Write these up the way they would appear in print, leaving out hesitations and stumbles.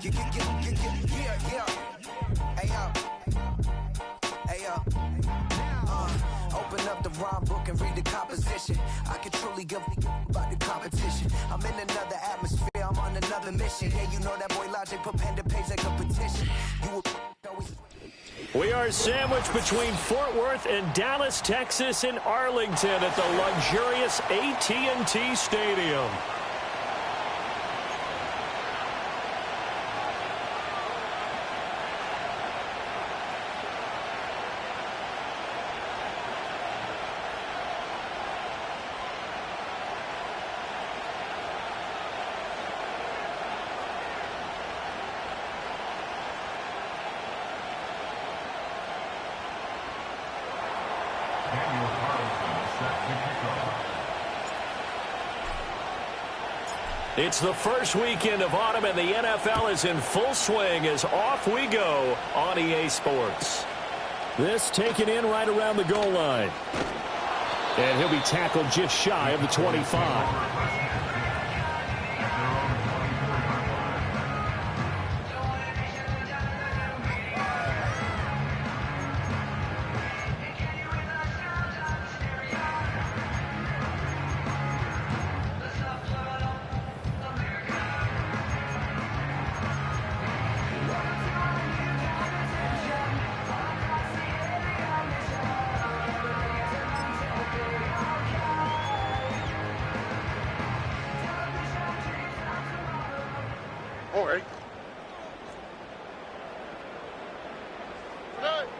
Yeah. Hey, yo. Open up the rhyme book and read the composition. I can truly give about the competition. I'm in another atmosphere, I'm on another mission. Yeah, you know that boy Logic put pen to page like a petition. We are sandwiched between Fort Worth and Dallas, Texas, and Arlington at the luxurious AT&T Stadium. It's the first weekend of autumn, and the NFL is in full swing as off we go on EA Sports. This taken in right around the goal line. And he'll be tackled just shy of the 25.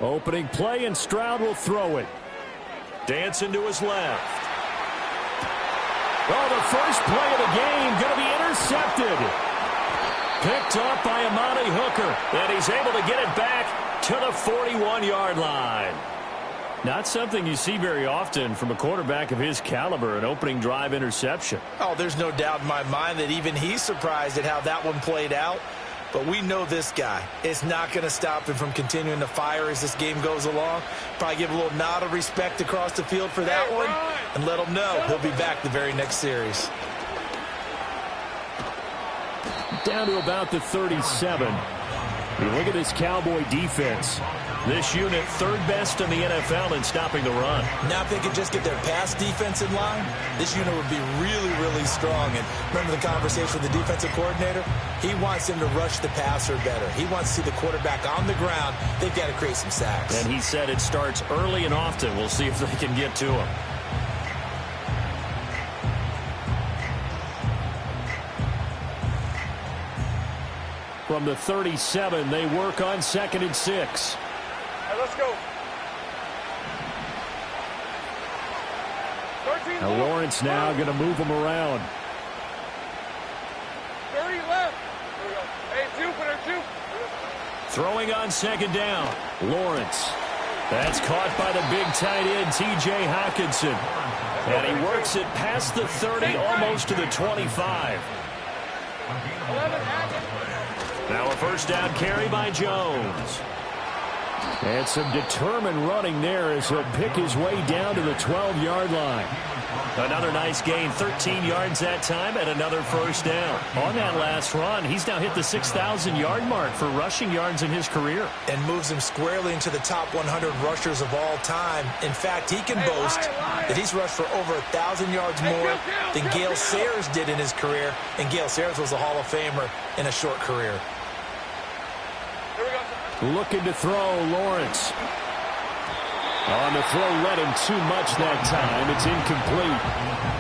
Opening play, and Stroud will throw it. Dancing to his left. Oh, the first play of the game going to be intercepted. Picked up by Amani Hooker, and he's able to get it back to the 41-yard line. Not something you see very often from a quarterback of his caliber, an opening drive interception. Oh, there's no doubt in my mind that even he's surprised at how that one played out. But we know this guy. It's not going to stop him from continuing to fire as this game goes along. Probably give a little nod of respect across the field for that one and let him know he'll be back the very next series. Down to about the 37. You look at this Cowboy defense. This unit third best in the NFL in stopping the run. Now if they could just get their pass defense in line, this unit would be really, really strong. And remember the conversation with the defensive coordinator? He wants them to rush the passer better. He wants to see the quarterback on the ground. They've got to create some sacks. And he said it starts early and often. We'll see if they can get to him. From the 37, they work on 2nd and 6. Let's go. Now Lawrence now going to move him around. 30 left. There we go. Hey, 2. Throwing on 2nd down. Lawrence. That's caught by the big tight end, T.J. Hockenson. And he works it past the 30, almost to the 25. Now a first down carry by Jones. And some determined running there as he'll pick his way down to the 12-yard line. Another nice gain, 13 yards that time, and another first down. On that last run, he's now hit the 6,000-yard mark for rushing yards in his career. And moves him squarely into the top 100 rushers of all time. In fact, he can boast that he's rushed for over 1,000 yards more than Gale Sayers did in his career. And Gale Sayers was a Hall of Famer in a short career. Looking to throw, Lawrence. On the throw, led him too much that time. It's incomplete.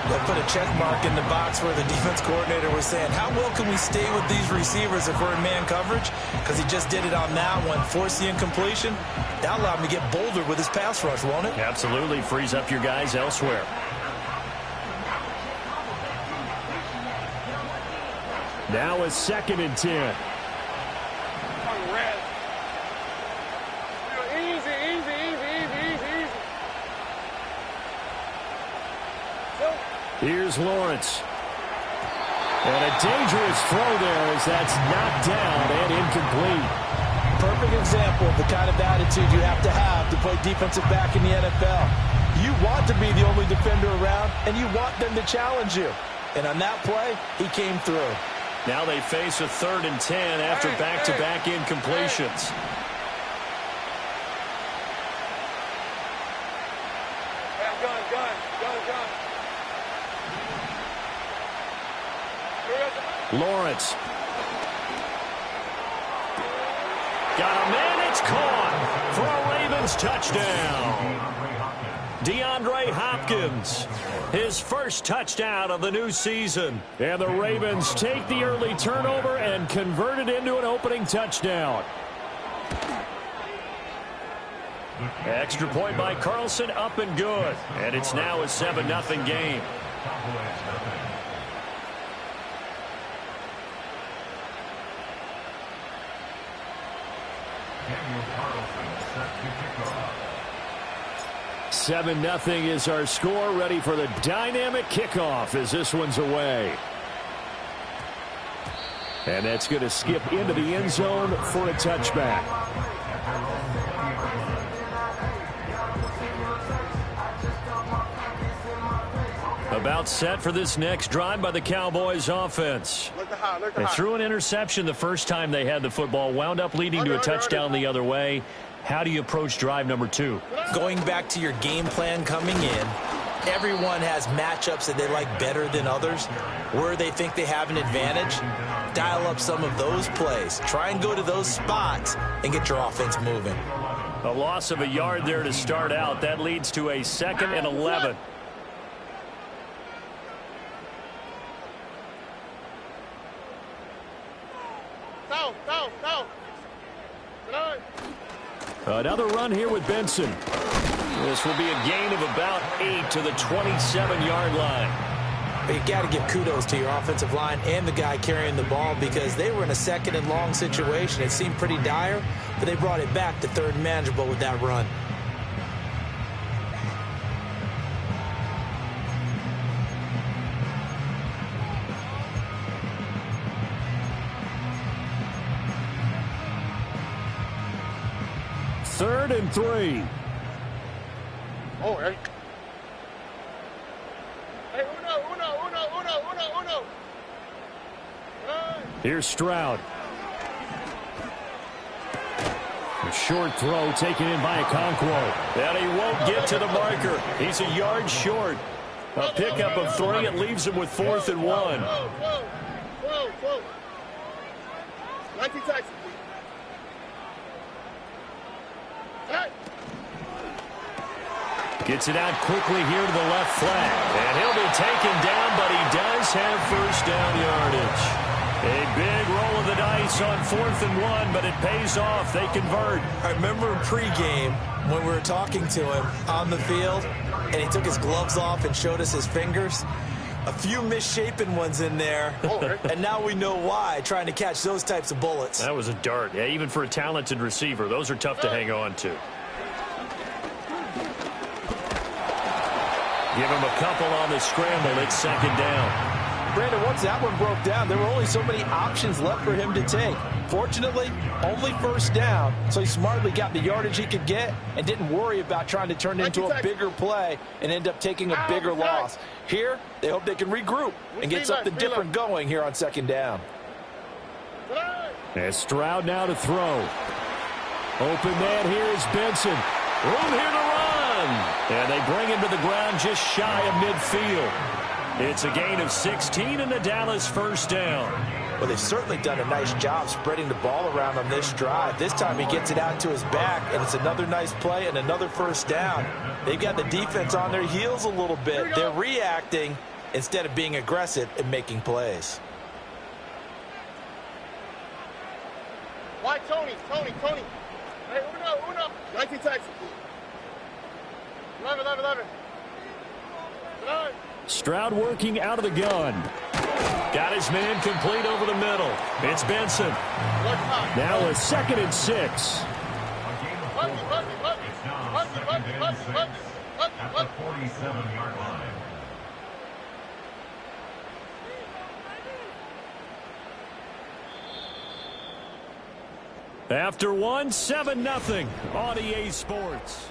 They put a check mark in the box where the defense coordinator was saying, how well can we stay with these receivers if we're in man coverage? Because he just did it on that one, forced the incompletion. That allowed him to get bolder with his pass rush, won't it? Absolutely. Frees up your guys elsewhere. Now a 2nd and 10. Here's Lawrence. And a dangerous throw there as that's knocked down and incomplete. Perfect example of the kind of attitude you have to play defensive back in the NFL. You want to be the only defender around, and you want them to challenge you. And on that play, he came through. Now they face a 3rd and 10 after back-to-back incompletions. Lawrence. Got a man, it's caught for a Ravens touchdown. DeAndre Hopkins, his first touchdown of the new season. And the Ravens take the early turnover and convert it into an opening touchdown. Extra point by Carlson, up and good. And it's now a 7-0 game. Carlson, 7-0 is our score. Ready for the dynamic kickoff as this one's away. And that's going to skip into the end zone for a touchback. About set for this next drive by the Cowboys offense. They threw an interception the first time they had the football, wound up leading to a touchdown the other way. How do you approach drive number 2? Going back to your game plan coming in, everyone has matchups that they like better than others. Where they think they have an advantage, dial up some of those plays. Try and go to those spots and get your offense moving. A loss of a yard there to start out. That leads to a 2nd and 11. Another run here with Benson. This will be a gain of about 8 to the 27-yard line. But you got to give kudos to your offensive line and the guy carrying the ball because they were in a 2nd and long situation. It seemed pretty dire, but they brought it back to 3rd and manageable with that run. Third and 3. Oh, hey. Hey, uno. Here's Stroud. A short throw taken in by Okonkwo. And he won't get to the marker. He's a yard short. A pickup of 3. It leaves him with 4th and 1. Whoa. 19 Texas. Gets it out quickly here to the left flat. And he'll be taken down, but he does have first down yardage. A big roll of the dice on 4th and 1, but it pays off. They convert. I remember in pregame when we were talking to him on the field, and he took his gloves off and showed us his fingers. A few misshapen ones in there, and now we know why, trying to catch those types of bullets. That was a dart. Yeah, even for a talented receiver, those are tough to hang on to. Give him a couple on the scramble. It's 2nd down. Brandon, once that one broke down, there were only so many options left for him to take. Fortunately, only first down, so he smartly got the yardage he could get and didn't worry about trying to turn it into a bigger play and end up taking a bigger loss. Here, they hope they can regroup and get something different going here on 2nd down. And Stroud now to throw. Open man here is Benson. Room here to run. And they bring him to the ground just shy of midfield. It's a gain of 16 and the Dallas first down. Well, they've certainly done a nice job spreading the ball around on this drive. This time he gets it out to his back, and it's another nice play and another first down. They've got the defense on their heels a little bit. They're reacting instead of being aggressive and making plays. Why, Tony? Hey, uno. 19 Texas. 11. Stroud working out of the gun. Got his man complete over the middle. It's Benson. Now a 2nd and 6. At the 47-yard line. After 7-0 on EA Sports.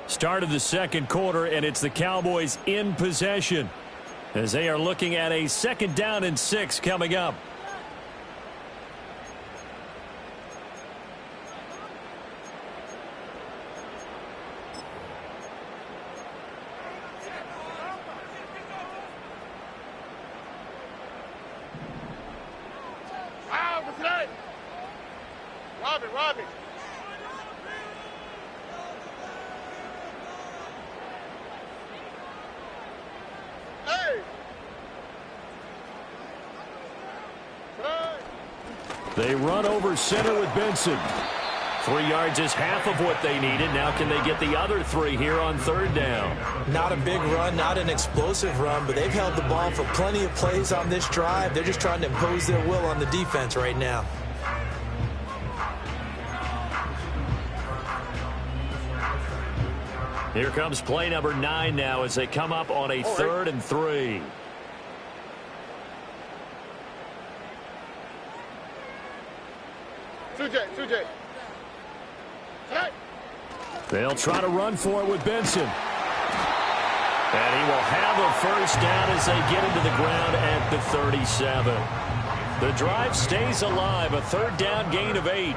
Start of the 2nd quarter, and it's the Cowboys in possession as they are looking at a 2nd down and 6 coming up. today. Robin. Hey. Today. They run over center with Benson. 3 yards is half of what they needed. Now can they get the other 3 here on third down? Not a big run, not an explosive run, but they've held the ball for plenty of plays on this drive. They're just trying to impose their will on the defense right now. Here comes play number 9 now as they come up on a 3rd and 3. Sujay. Hey. They'll try to run for it with Benson. And he will have a first down as they get into the ground at the 37. The drive stays alive, a 3rd down gain of 8.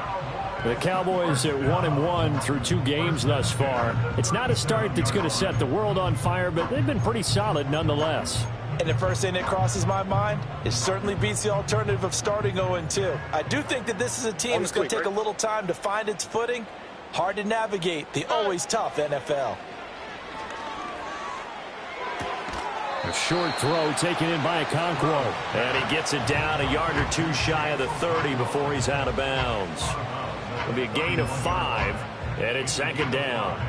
The Cowboys at 1-1 through 2 games thus far. It's not a start that's going to set the world on fire, but they've been pretty solid nonetheless. And the first thing that crosses my mind, it certainly beats the alternative of starting 0-2. I do think that this is a team that's going to take a little time to find its footing. Hard to navigate the always tough NFL. A short throw taken in by Okonkwo. And he gets it down a yard or 2 shy of the 30 before he's out of bounds. It'll be a gain of 5, and it's 2nd down.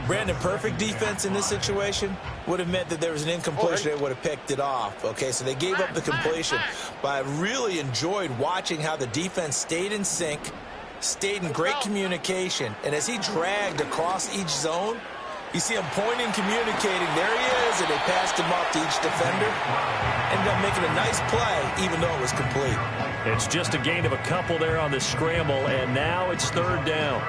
Brandon, perfect defense in this situation would have meant that there was an incompletion that would have picked it off. Okay, so they gave up the completion. But I really enjoyed watching how the defense stayed in sync, stayed in great communication. And as he dragged across each zone, you see him pointing, communicating. There he is, and they passed him off to each defender. Ended up making a nice play, even though it was complete. It's just a gain of a couple there on the scramble, and now it's 3rd down.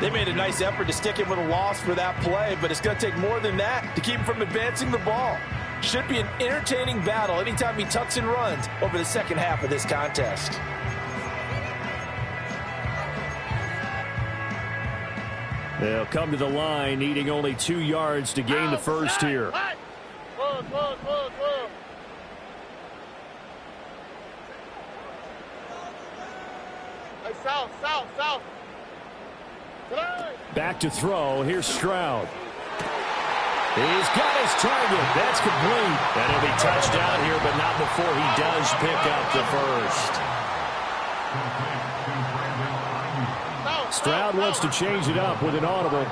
They made a nice effort to stick him with a loss for that play, but it's going to take more than that to keep him from advancing the ball. Should be an entertaining battle anytime he tucks and runs over the second half of this contest. They'll come to the line, needing only 2 yards to gain the first here. Whoa. Hey, south. Today. Back to throw. Here's Stroud. He's got his target. That's complete. And he'll be touched down here, but not before he does pick up the first. Stroud wants to change it up with an audible.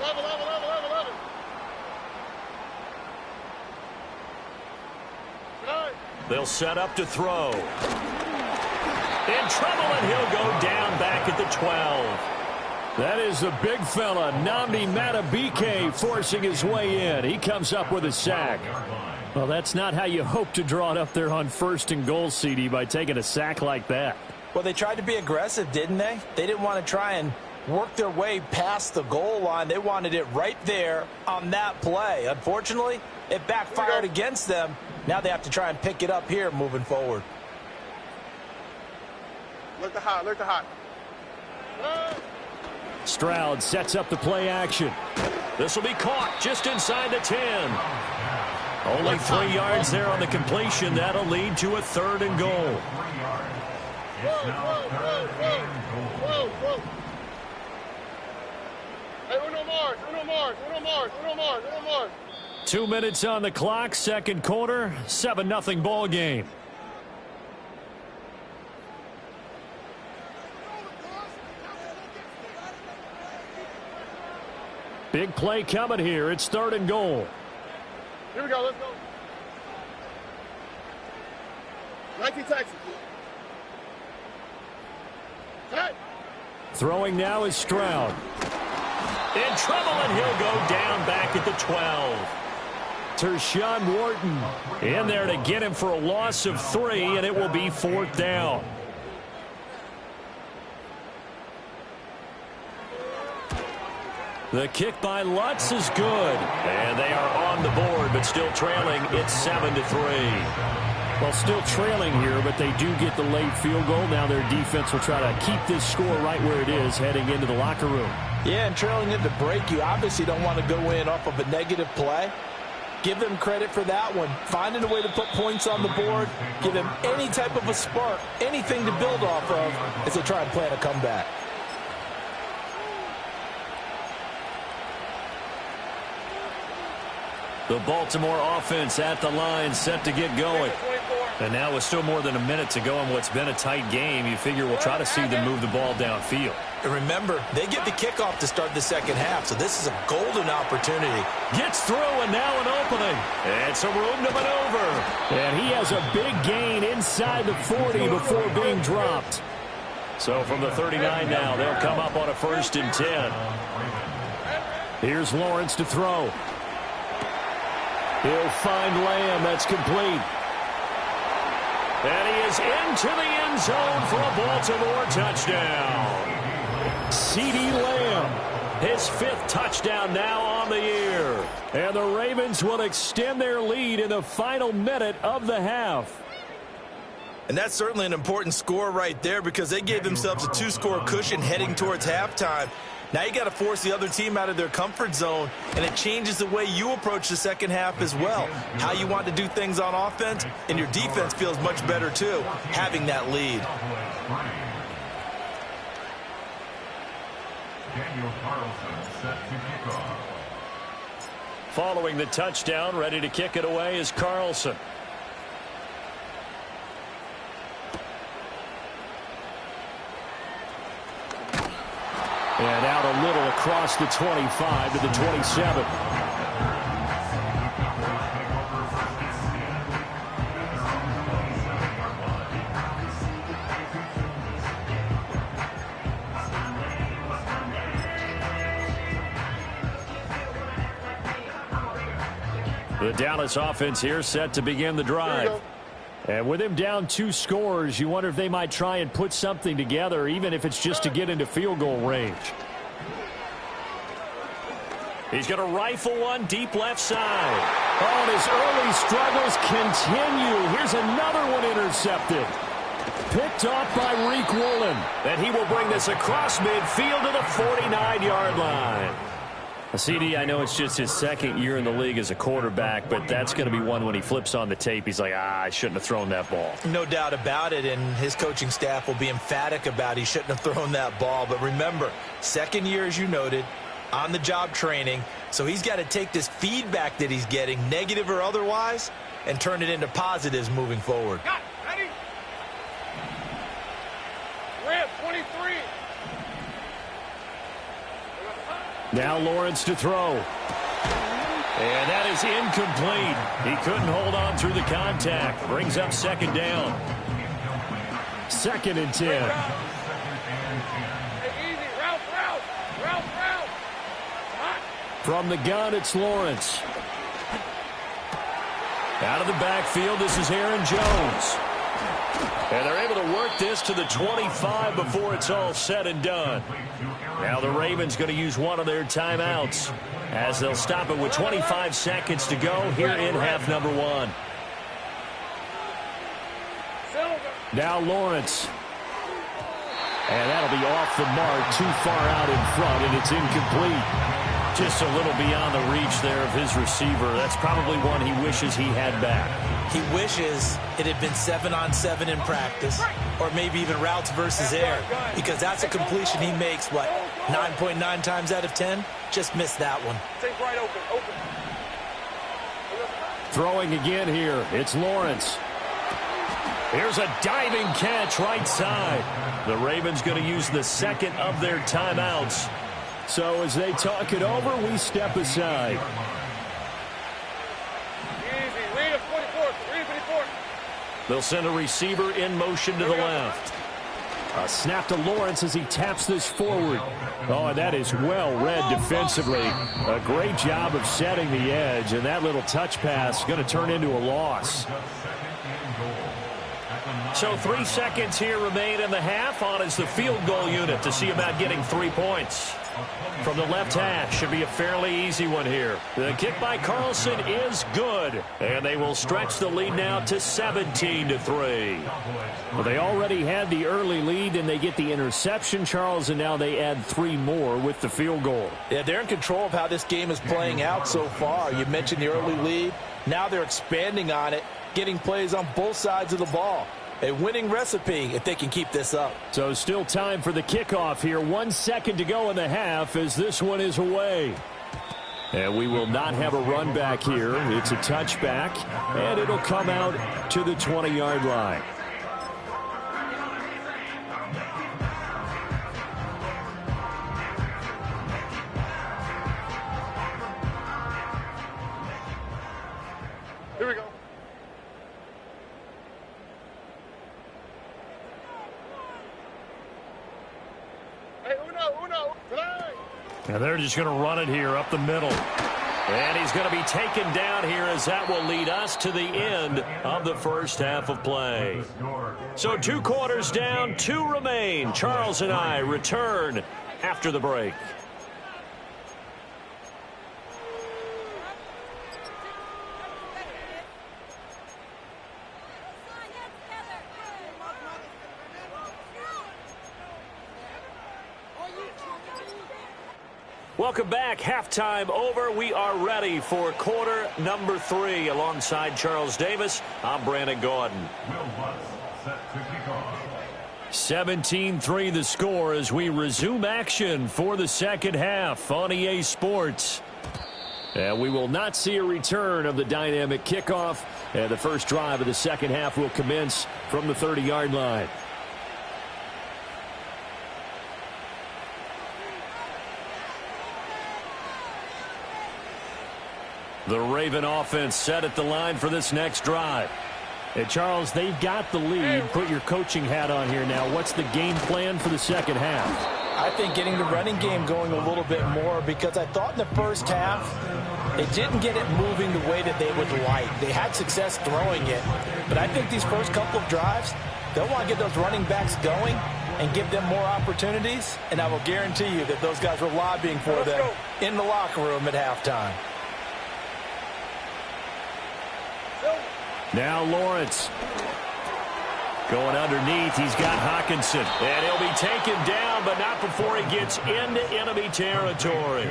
Level. Today. They'll set up to throw. In trouble, and he'll go down back at the 12. That is the big fella, Nnamdi Madubuike, forcing his way in. He comes up with a sack. Well, that's not how you hope to draw it up there on 1st and goal, CD, by taking a sack like that. Well, they tried to be aggressive, didn't they? They didn't want to try and work their way past the goal line. They wanted it right there on that play. Unfortunately, it backfired against them. Now they have to try and pick it up here moving forward. Look the hot. Stroud sets up the play action. This will be caught just inside the 10. Only 3 yards there on the completion. That'll lead to a 3rd and goal. Whoa. Hey, Uno Mars. 2 minutes on the clock, 2nd quarter, 7-0 ball game. Big play coming here. It's 3rd and goal. Here we go. Let's go. 19 Texas. Hey. Throwing now is Stroud. In trouble, and he'll go down back at the 12. Tershawn Wharton in there to get him for a loss of 3, and it will be 4th down. The kick by Lutz is good. And they are on the board, but still trailing. It's 7-3. Well, still trailing here, but they do get the late field goal. Now their defense will try to keep this score right where it is heading into the locker room. Yeah, and trailing into break, you obviously don't want to go in off of a negative play. Give them credit for that one. Finding a way to put points on the board, give them any type of a spark, anything to build off of as they try and plan a comeback. The Baltimore offense at the line, set to get going. And now with still more than a minute to go in what's been a tight game, you figure we'll try to see them move the ball downfield. And remember, they get the kickoff to start the second half, so this is a golden opportunity. Gets through, and now an opening. It's a room to maneuver. And he has a big gain inside the 40 before being dropped. So from the 39 now, they'll come up on a 1st and 10. Here's Lawrence to throw. He'll find Lamb. That's complete. And he is into the end zone for a Baltimore touchdown. CeeDee Lamb, his 5th touchdown now on the year. And the Ravens will extend their lead in the final minute of the half. And that's certainly an important score right there because they gave themselves a 2-score cushion heading towards halftime. Now you got to force the other team out of their comfort zone, and it changes the way you approach the second half as well. How you want to do things on offense, and your defense feels much better too, having that lead. Daniel Carlson set to kick off. Following the touchdown, ready to kick it away is Carlson. And out a little across the 25 to the 27. The Dallas offense here set to begin the drive. And with him down 2 scores, you wonder if they might try and put something together, even if it's just to get into field goal range. He's going to rifle one deep left side. Oh, and his early struggles continue. Here's another one intercepted. Picked off by Riq Woolen. And he will bring this across midfield to the 49-yard line. CD, I know it's just his 2nd year in the league as a quarterback, but that's going to be one when he flips on the tape. He's like, I shouldn't have thrown that ball. No doubt about it, and his coaching staff will be emphatic about he shouldn't have thrown that ball. But remember, 2nd year, as you noted, on-the-job training, so he's got to take this feedback that he's getting, negative or otherwise, and turn it into positives moving forward. Ready? Ramp 23. Now Lawrence to throw. And that is incomplete. He couldn't hold on through the contact. Brings up 2nd down. 2nd and 10. Hey, easy. Route. From the gun, it's Lawrence. Out of the backfield, this is Aaron Jones. And they're able to work this to the 25 before it's all said and done. Now the Ravens going to use one of their timeouts as they'll stop it with 25 seconds to go here in half number 1. Now Lawrence. And that'll be off the mark, too far out in front, and it's incomplete. Just a little beyond the reach there of his receiver. That's probably one he wishes he had back. He wishes it had been 7-on-7 in practice, or maybe even routes versus air, because that's a completion he makes, what, 9.9 times out of 10? Just missed that one. Take right open. Throwing again here, it's Lawrence. Here's a diving catch right side. The Ravens going to use the 2nd of their timeouts. So as they talk it over, we step aside. Easy. Read a 44. Read a 54. They'll send a receiver in motion to the left. A snap to Lawrence as he taps this forward. Oh, and that is well read defensively. A great job of setting the edge, and that little touch pass is going to turn into a loss. Second and goal at the So 3 seconds here remain in the half. On is the field goal unit to see about getting 3 points. From the left hash, should be a fairly easy one here. The kick by Carlson is good, and they will stretch the lead now to 17-3. Well, they already had the early lead, and they get the interception, Charles, and now they add 3 more with the field goal. Yeah, they're in control of how this game is playing out so far. You mentioned the early lead. Now they're expanding on it, getting plays on both sides of the ball. A winning recipe if they can keep this up. So still time for the kickoff here. 1 second to go in the half as this one is away. And we will not have a run back here. It's a touchback, and it'll come out to the 20-yard line. Here we go. Hey, uno, play! And they're just going to run it here up the middle. And he's going to be taken down here as that will lead us to the end of the first half of play. So 2 quarters down, 2 remain. Charles and I return after the break. Welcome back. Halftime over. We are ready for quarter number 3. Alongside Charles Davis, I'm Brandon Gaudin. Will Butts set to kick off. 17-3 the score as we resume action for the second half on EA Sports. And we will not see a return of the dynamic kickoff. And the first drive of the second half will commence from the 30-yard line. The Raven offense set at the line for this next drive. And Charles, they've got the lead. Put your coaching hat on here now. What's the game plan for the second half? I think getting the running game going a little bit more, because I thought in the first half they didn't get it moving the way that they would like. They had success throwing it, but I think these first couple of drives, they'll want to get those running backs going and give them more opportunities, and I will guarantee you that those guys were lobbying for them in the locker room at halftime. Now Lawrence going underneath. He's got Hockenson, and he'll be taken down, but not before he gets into enemy territory.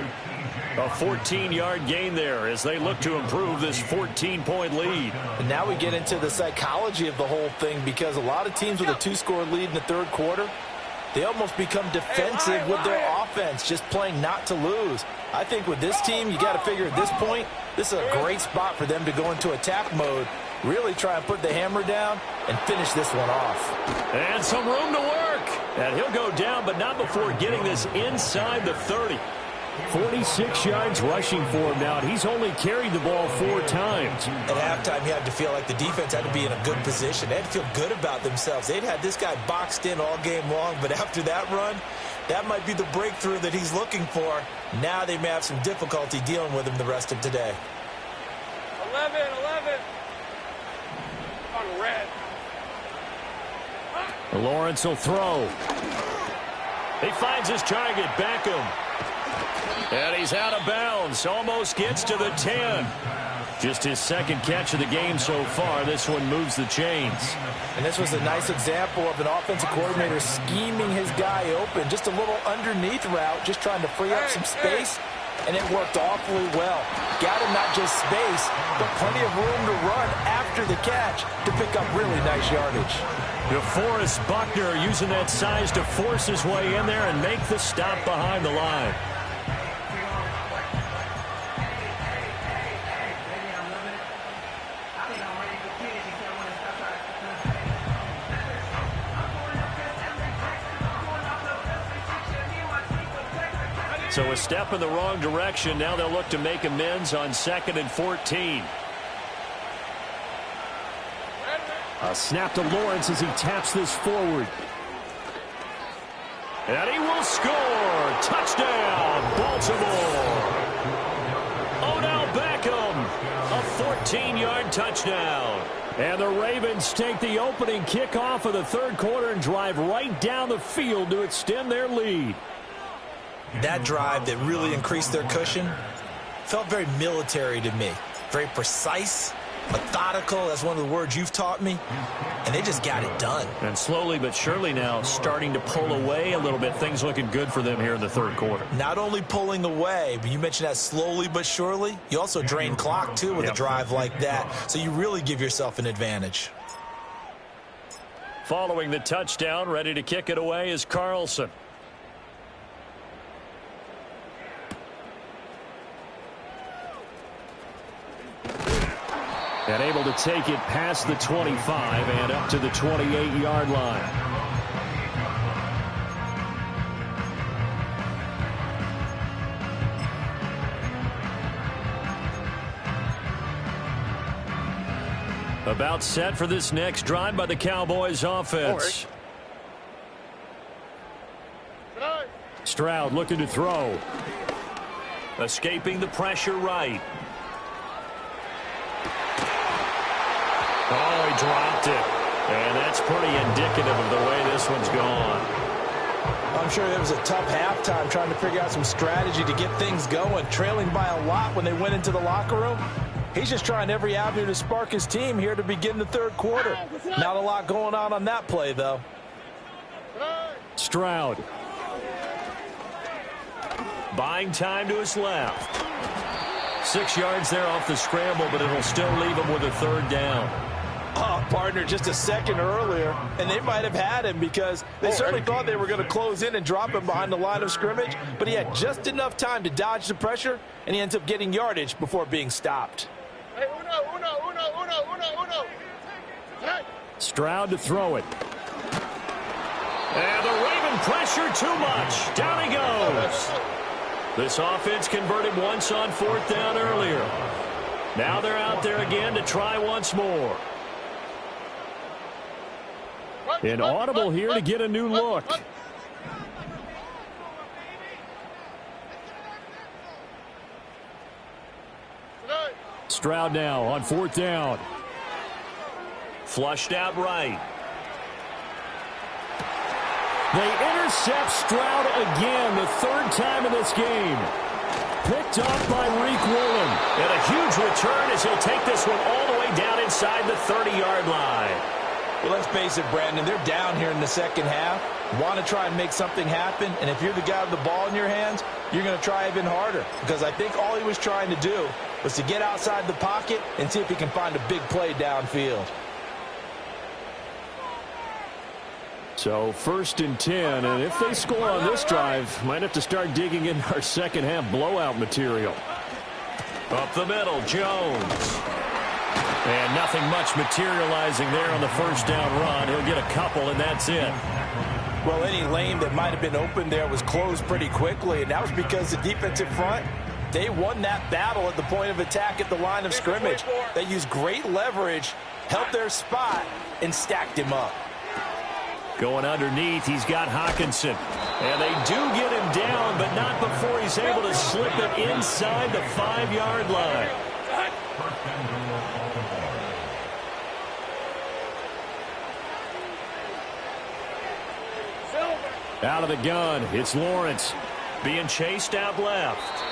A 14-yard gain there as they look to improve this 14-point lead. And now we get into the psychology of the whole thing, because a lot of teams with a 2-score lead in the third quarter, they almost become defensive with their offense, just playing not to lose. I think with this team, you got to figure at this point, this is a great spot for them to go into attack mode, really try and put the hammer down and finish this one off. And some room to work. And he'll go down, but not before getting this inside the 30. 46 yards rushing for him now. He's only carried the ball 4 times. At halftime, you had to feel like the defense had to be in a good position. They had to feel good about themselves. They'd had this guy boxed in all game long, but after that run, that might be the breakthrough that he's looking for. Now they may have some difficulty dealing with him the rest of today. 11. On red. Lawrence will throw. He finds his target, Beckham. And he's out of bounds. Almost gets to the 10. Just his second catch of the game so far. This one moves the chains. And this was a nice example of an offensive coordinator scheming his guy open. Just a little underneath route, just trying to free up some space. And it worked awfully well. Got him not just space, but plenty of room to run after the catch to pick up really nice yardage. DeForest Buckner using that size to force his way in there and make the stop behind the line. So a step in the wrong direction. Now they'll look to make amends on 2nd and 14. A snap to Lawrence as he taps this forward. And he will score. Touchdown, Baltimore. Odell Beckham, a 14-yard touchdown. And the Ravens take the opening kickoff of the third quarter and drive right down the field to extend their lead. That drive that really increased their cushion felt very military to me. Very precise, methodical. That's one of the words you've taught me. And they just got it done. And slowly but surely now starting to pull away a little bit. Things looking good for them here in the third quarter. Not only pulling away, but you mentioned that slowly but surely. You also drain clock, too, with a drive like that. So you really give yourself an advantage. Following the touchdown, ready to kick it away is Carlson. And able to take it past the 25 and up to the 28-yard line. About set for this next drive by the Cowboys offense. Stroud looking to throw. Escaping the pressure right. Oh, he dropped it. And that's pretty indicative of the way this one's gone. I'm sure it was a tough halftime trying to figure out some strategy to get things going. Trailing by a lot when they went into the locker room. He's just trying every avenue to spark his team here to begin the third quarter. Not a lot going on that play, though. Stroud. Buying time to his left. 6 yards there off the scramble, but it'll still leave him with a third down. Oh, partner, just a second earlier, and they might have had him because they certainly thought they were going to close in and drop him behind the line of scrimmage, but he had just enough time to dodge the pressure, and he ends up getting yardage before being stopped. Hey, uno. Hey. Stroud to throw it. And the Raven pressure too much. Down he goes. This offense converted once on fourth down earlier. Now they're out there again to try once more. An audible here to get a new look. Stroud now on fourth down. Flushed out right. They intercept Stroud again, the third time in this game. Picked off by Reek Woolen. And a huge return as he'll take this one all the way down inside the 30-yard line. Well, let's face it, Brandon, they're down here in the second half. Want to try and make something happen, and if you're the guy with the ball in your hands, you're going to try even harder. Because I think all he was trying to do was to get outside the pocket and see if he can find a big play downfield. So 1st and 10, and if they score on this drive, might have to start digging in our second half blowout material. Up the middle, Jones. And nothing much materializing there on the first down run. He'll get a couple, and that's it. Well, any lane that might have been open there was closed pretty quickly, and that was because the defensive front, they won that battle at the point of attack at the line of scrimmage. They used great leverage, held their spot, and stacked him up. Going underneath, he's got Hockenson. And they do get him down, but not before he's able to slip it inside the 5-yard line. Out of the gun, it's Lawrence. Being chased out left.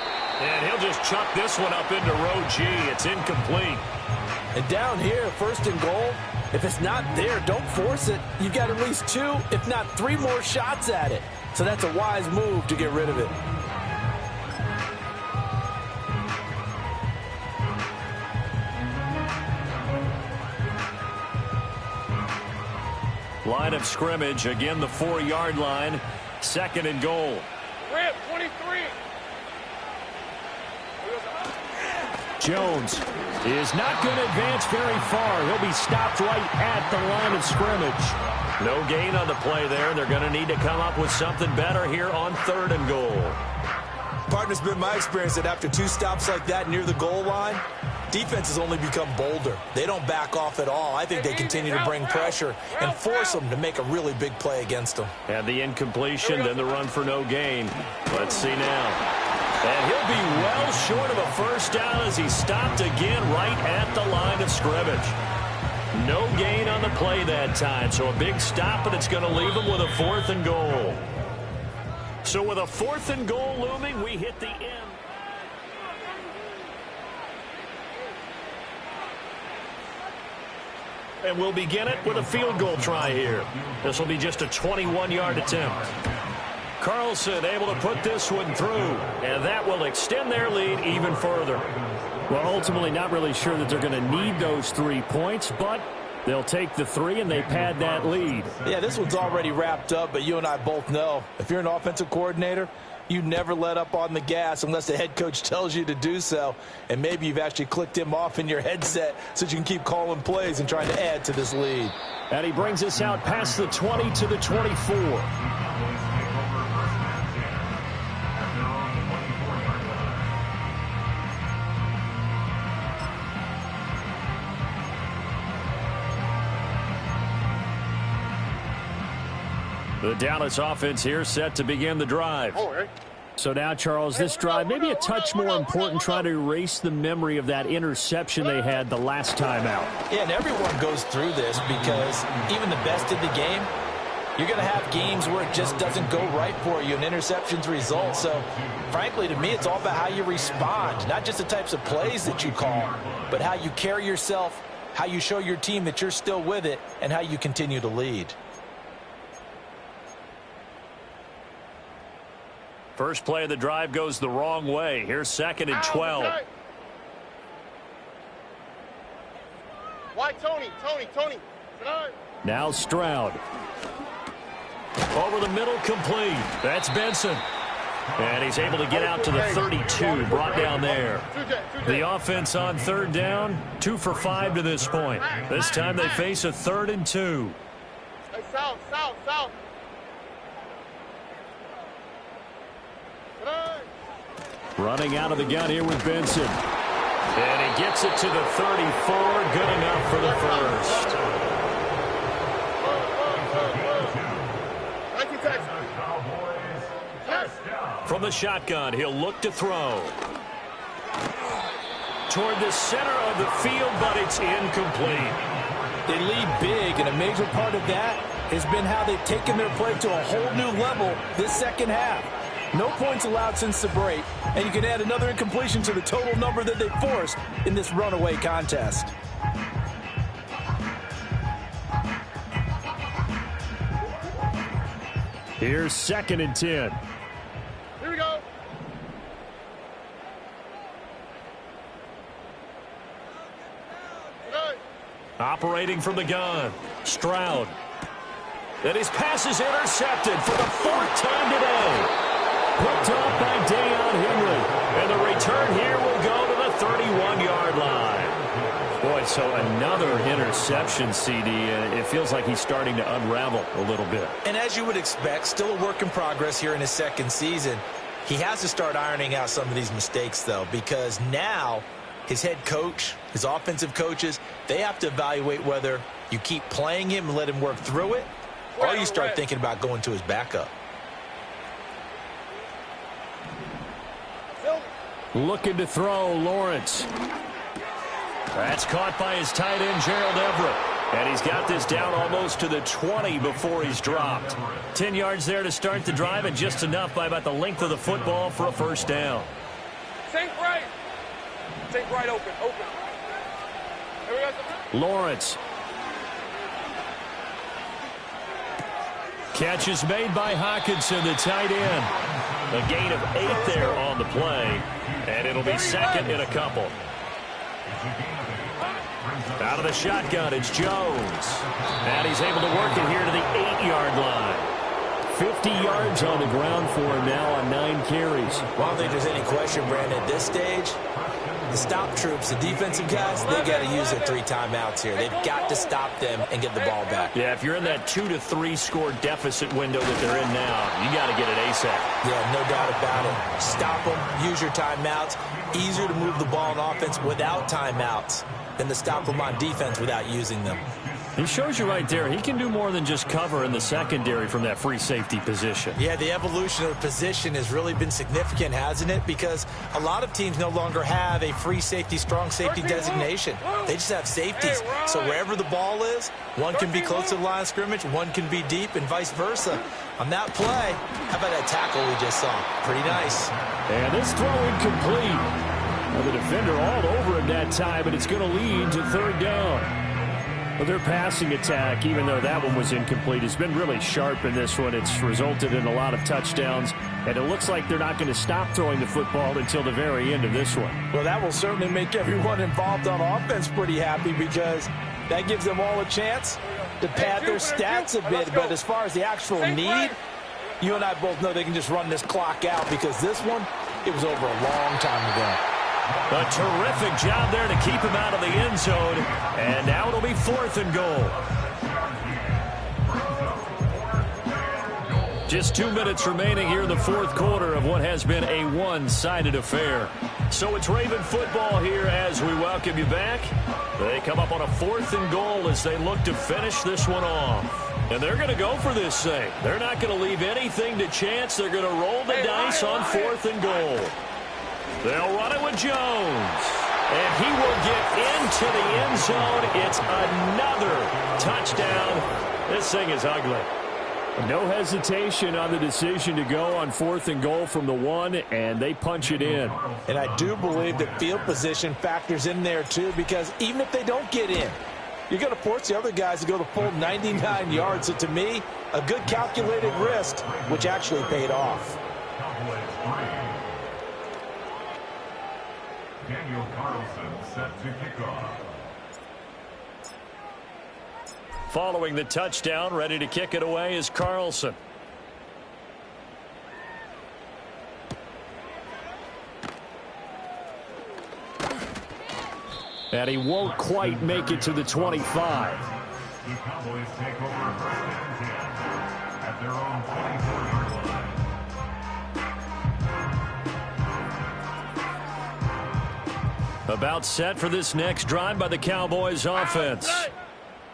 And he'll just chuck this one up into row G. It's incomplete. And down here, 1st and goal, if it's not there, don't force it. You've got at least 2, if not 3 more shots at it. So that's a wise move to get rid of it. Line of scrimmage, again the 4-yard line. 2nd and goal. Rip, 23. Jones is not going to advance very far. He'll be stopped right at the line of scrimmage. No gain on the play there. They're going to need to come up with something better here on 3rd and goal. Partner's been my experience that after 2 stops like that near the goal line, defenses only become bolder. They don't back off at all. I think they continue to bring pressure and force them to make a really big play against them. And the incompletion, then the run for no gain. Let's see now. And he'll be well short of a first down as he's stopped again right at the line of scrimmage. No gain on the play that time, so a big stop, and it's going to leave them with a 4th and goal. So with a 4th and goal looming, we hit the end. And we'll begin it with a field goal try here. This will be just a 21-yard attempt. Carlson able to put this one through, and that will extend their lead even further. Well, ultimately not really sure that they're going to need those 3 points, but they'll take the 3 and they pad that lead. Yeah, this one's already wrapped up, but you and I both know if you're an offensive coordinator, you never let up on the gas unless the head coach tells you to do so. And maybe you've actually clicked him off in your headset so you can keep calling plays and trying to add to this lead. And he brings us out past the 20 to the 24. The Dallas offense here set to begin the drive. So now, Charles, this drive maybe a touch more important, trying to erase the memory of that interception they had the last time out. Yeah, and everyone goes through this because even the best in the game, you're going to have games where it just doesn't go right for you and interceptions result. So, frankly, to me, it's all about how you respond, not just the types of plays that you call, but how you carry yourself, how you show your team that you're still with it, and how you continue to lead. First play of the drive goes the wrong way. Here's 2nd and 12. Why, Tony? Now Stroud. Over the middle, complete. That's Benson. And he's able to get out to the 32, brought down there. The offense on 3rd down, 2 for 5 to this point. This time they face a 3rd and 2. Hey, south. Running out of the gun here with Benson. And he gets it to the 34. Good enough for the first. From the shotgun, he'll look to throw. Toward the center of the field, but it's incomplete. They lead big, and a major part of that has been how they've taken their play to a whole new level this second half. No points allowed since the break, and you can add another incompletion to the total number that they forced in this runaway contest. Here's 2nd and 10. Here we go. Operating from the gun, Stroud. And his pass is intercepted for the 4th time today. Picked off by Deion Henry. And the return here will go to the 31-yard line. Boy, so another interception, CD. It feels like he's starting to unravel a little bit. And as you would expect, still a work in progress here in his 2nd season. He has to start ironing out some of these mistakes, though, because now his head coach, his offensive coaches, they have to evaluate whether you keep playing him and let him work through it, or you start thinking about going to his backup. Looking to throw, Lawrence. That's caught by his tight end, Gerald Everett. And he's got this down almost to the 20 before he's dropped. 10 yards there to start the drive, and just enough by about the length of the football for a first down. Take right. Take right open. Here we go. Lawrence. Catch is made by Hockenson, the tight end. A gain of 8 there on the play, and it'll be 2nd and a couple. Out of the shotgun, it's Jones. And he's able to work it here to the 8-yard line. 50 yards on the ground for him now on 9 carries. Well, I don't think there's any question, Brandon, at this stage, the stop troops, the defensive guys, they got to use their 3 timeouts here. They've got to stop them and get the ball back. Yeah, if you're in that 2 to 3 score deficit window that they're in now, you got to get it ASAP. Yeah, no doubt about it. Stop them, use your timeouts. Easier to move the ball on offense without timeouts than to stop them on defense without using them. He shows you right there, he can do more than just cover in the secondary from that free safety position. Yeah, the evolution of the position has really been significant, hasn't it? Because a lot of teams no longer have a free safety, strong safety designation. They just have safeties. So wherever the ball is, one can be close to the line of scrimmage, one can be deep, and vice versa. On that play, how about that tackle we just saw? Pretty nice. And this throw incomplete. Well, the defender all over him that time, but it's going to lead to third down. Well, their passing attack, even though that one was incomplete, has been really sharp in this one. It's resulted in a lot of touchdowns, and it looks like they're not going to stop throwing the football until the very end of this one. Well, that will certainly make everyone involved on offense pretty happy because that gives them all a chance to pad their stats a bit. But as far as the actual need, you and I both know they can just run this clock out because this one, it was over a long time ago. A terrific job there to keep him out of the end zone. And now it'll be 4th and goal. Just 2 minutes remaining here in the fourth quarter of what has been a one-sided affair. So it's Raven football here as we welcome you back. They come up on a 4th and goal as they look to finish this one off. And they're going to go for this thing. They're not going to leave anything to chance. They're going to roll the dice on 4th and goal. They'll run it with Jones. And he will get into the end zone. It's another touchdown. This thing is ugly. No hesitation on the decision to go on 4th and goal from the 1, and they punch it in. And I do believe that field position factors in there, too, because even if they don't get in, you're going to force the other guys to go the full 99 yards. So, to me, a good calculated risk, which actually paid off. Daniel Carlson set to kick off. Following the touchdown, ready to kick it away is Carlson. And he won't quite make it to the 25. The Cowboys take over 1st and 10 at their own 24-yard line. About set for this next drive by the Cowboys offense.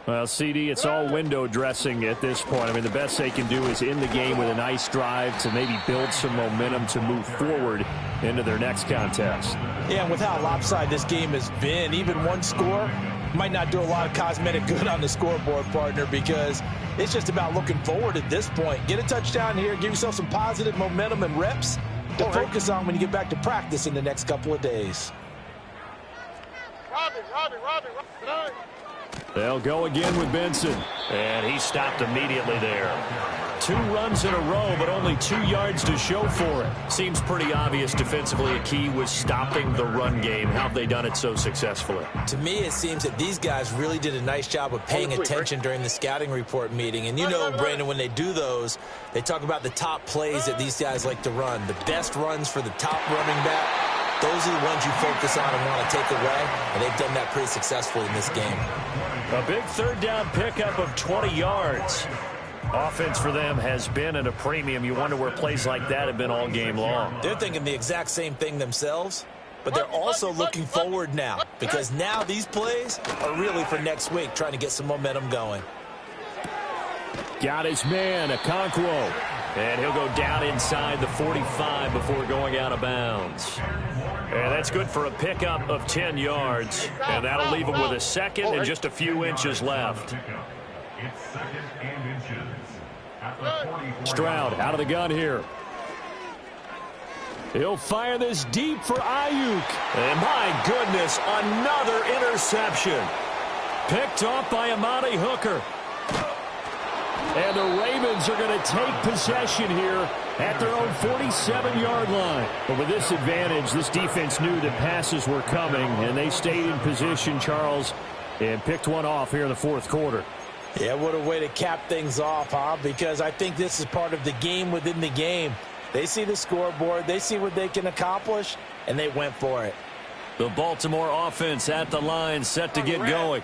Well, CD, it's all window dressing at this point. I mean, the best they can do is end the game with a nice drive to maybe build some momentum to move forward into their next contest. Yeah, and with how lopsided this game has been, even one score might not do a lot of cosmetic good on the scoreboard, partner, because it's just about looking forward at this point. Get a touchdown here, give yourself some positive momentum and reps to focus on when you get back to practice in the next couple of days. Robbie. They'll go again with Benson. And he stopped immediately there. 2 runs in a row, but only 2 yards to show for it. Seems pretty obvious defensively a key was stopping the run game. How have they done it so successfully? To me, it seems that these guys really did a nice job of paying attention during the scouting report meeting. And you know, Brandon, when they do those, they talk about the top plays that these guys like to run. The best runs for the top running back. Those are the ones you focus on and want to take away, and they've done that pretty successfully in this game. A big 3rd down pickup of 20 yards. Offense for them has been at a premium. You wonder where plays like that have been all game long. They're thinking the exact same thing themselves, but they're also looking forward now because now these plays are really for next week, trying to get some momentum going. Got his man, Okonkwo. And he'll go down inside the 45 before going out of bounds. And that's good for a pickup of 10 yards. And that'll leave him with a second and just a few inches left. It's 2nd and inches at the 44. Stroud out of the gun here. He'll fire this deep for Ayuk. And my goodness, another interception. Picked off by Amani Hooker. And the Ravens are going to take possession here at their own 47-yard line. But with this advantage, this defense knew that passes were coming, and they stayed in position, Charles, and picked one off here in the fourth quarter. Yeah, what a way to cap things off, huh? Because I think this is part of the game within the game. They see the scoreboard, they see what they can accomplish, and they went for it. The Baltimore offense at the line, set to get going.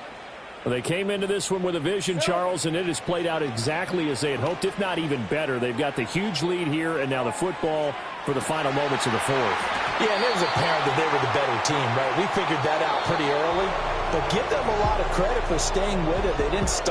Well, they came into this one with a vision, Charles, and it has played out exactly as they had hoped, if not even better. They've got the huge lead here, and now the football for the final moments of the fourth. Yeah, and it was apparent that they were the better team, right? We figured that out pretty early. But give them a lot of credit for staying with it. They didn't stumble.